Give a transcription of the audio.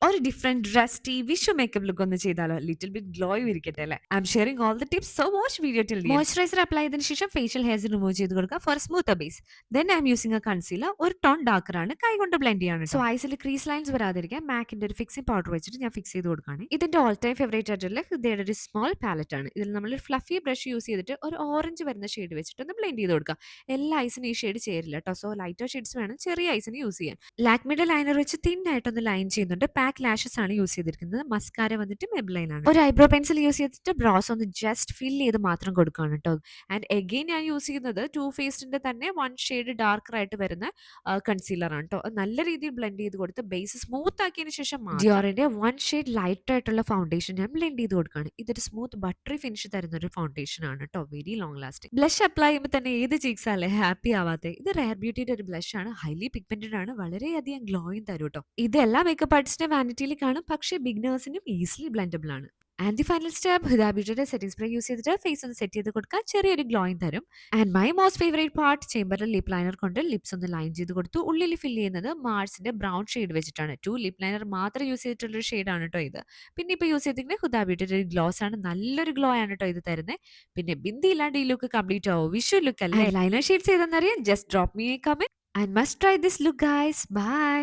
ഒരു different rusty Vishu makeup look ഒന്ന് ചെയ്താലോ? ലിറ്റിൽ ബിറ്റ് ഗ്ലോയും ഇരിക്കട്ടെ അല്ലേ? I'm sharing all the tips, so watch video till the end. Moisturizer apply ചെയ്തതിന് ശേഷം ഫേഷ്യൽ ഹെയർസ് റിമൂവ് ചെയ്ത് കൊടുക്കുക for smooth base. Then I'm using a concealer. ഒരു ടോൺ ഡാർക്കർ ആണ്, കൈ കൊണ്ട് ബ്ലെൻഡ് ചെയ്യാണ്. സോ ഐസിൽ ക്രീസ് ലൈൻസ് വരാതിരിക്കാൻ മാക്കിന്റെ ഒരു ഫിക്സിംഗ് പൗഡർ വെച്ചിട്ട് ഞാൻ ഫിക്സ് ചെയ്ത് കൊടുക്കുകയാണ്. ഇതിന്റെ ഓൾ ടൈം ഫേവറേറ്റ് ആയിട്ടുള്ള ഹൃദയയുടെ ഒരു സ്മോൾ പാലറ്റ് ആണ്. ഇതിൽ നമ്മൾ ഒരു ഫ്ലഫി ബ്രഷ് യൂസ് ചെയ്തിട്ട് ഒരു ഓറഞ്ച് വരുന്ന ഷെയ്ഡ് വെച്ചിട്ട് ഒന്ന് ബ്ലെൻഡ് ചെയ്ത് കൊടുക്കുക. എല്ലാ ഐസിനും ഈ ഷെയ്ഡ് ചേരില്ല കേട്ടോ. സോ ലൈറ്റർ ഷെയ്ഡ്സ് വേണം ചെറിയ ഐസിന് യൂസ് ചെയ്യാൻ. ലാക്മിയുടെ ലൈനർ വെച്ച് തിൻ ആയിട്ടൊന്ന് ലൈൻ ചെയ്യുന്നുണ്ട്. പാക്ക് ലാഷസ് ആണ് യൂസ് ചെയ്തിരിക്കുന്നത്. മസ്കാര വന്നിട്ട് മെബ്ലൈൻ ആണ്. ഒരു ഐബ്രോ പെൻസിൽ യൂസ് ചെയ്തിട്ട് ബ്രോസ് ഒന്ന് ജസ്റ്റ് ഫിൽ ചെയ്ത് മാത്രം കൊടുക്കുകയാണ് കേട്ടോ. ആൻഡ് എഗെയിൻ ഞാൻ യൂസ് ചെയ്യുന്നത് ടു ഫേസ്ഡിന്റെ തന്നെ വൺ ഷെയ്ഡ് ഡാർക്കർ ആയിട്ട് വരുന്ന കൺസീലർ ആണ് കേട്ടോ. നല്ല രീതിയിൽ ബ്ലെൻഡ് ചെയ്ത് കൊടുത്ത് ബേസ് സ്മൂത്ത് ആക്കിയതിന് ശേഷം ഡിയോറിന്റെ വൺ ഷെയ്ഡ് ലൈറ്റ് ആയിട്ടുള്ള ഫൗണ്ടേഷൻ ഞാൻ ബ്ലെൻഡ് ചെയ്ത് കൊടുക്കുകയാണ്. ഇതൊരു സ്മൂത്ത് ബട്ടറി ഫിനിഷ് തരുന്ന ഒരു ഫൗണ്ടേഷൻ ആണ് കേട്ടോ. Very long lasting. Blush apply ചെയ്യുമ്പോൾ തന്നെ ഏത് ചീക്സ് അല്ലേ ഹാപ്പി ആവാത്തെ? ഇത് റെയർ ബ്യൂട്ടിയുടെ ഒരു ബ്ലഷ് ആണ്. ഹൈലി പിഗ്മെന്റഡ് ആണ്. വളരെയധികം ഗ്ലോയും തരും കേട്ടോ. ഇത് എല്ലാ മേക്കപ്പ് ആർട്ടിസ്റ്റിന്റെ വാനിറ്റിയിൽ കാണും, പക്ഷേ ബിഗിനേഴ്സിനും ഈസിലി ബ്ലെൻഡബിൾ ആണ്. And the final step, Huda ബ്യൂട്ടിയുടെ സെറ്റിംഗ് സ്പ്രേ യൂസ് ചെയ്തിട്ട് ഫേസ് ഒന്ന് സെറ്റ് ചെയ്ത് കൊടുക്കുക. ചെറിയൊരു ഗ്ലോയും തരും. And my most favourite part, ചേമ്പറിൽ ലിപ് ലൈനർ കൊണ്ട് ലിപ്സ് ഒന്ന് ലൈൻ ചെയ്ത് കൊടുത്തു. ഉള്ളിൽ ഫിൽ ചെയ്യുന്നത് മാർസിന്റെ ബ്രൗൺ ഷെയ്ഡ് വെച്ചിട്ടാണ്. ടു ലിപ് ലൈനർ മാത്രം യൂസ് ചെയ്തിട്ടുള്ള ഒരു ഷെയ്ഡാണ് കേട്ടോ ഇത്. പിന്നെ ഇപ്പോൾ യൂസ് ചെയ്തിരിക്കുന്നത് ഹുദ ബ്യൂട്ടിയുടെ ഒരു ഗ്ലോസ് ആണ്. നല്ലൊരു ഗ്ലോ ആണ് കേട്ടോ ഇത് തരുന്നത്. പിന്നെ ബിന്ദി ഇല്ലാണ്ട് ഈ ലുക്ക് കംപ്ലീറ്റ് ആവും. വിഷു ലുക്ക് അല്ലേ? ലൈനർ ഷെയ്ഡ്സ് ഏതെന്നറിയാൻ just drop me a comment. And must try this look guys. By.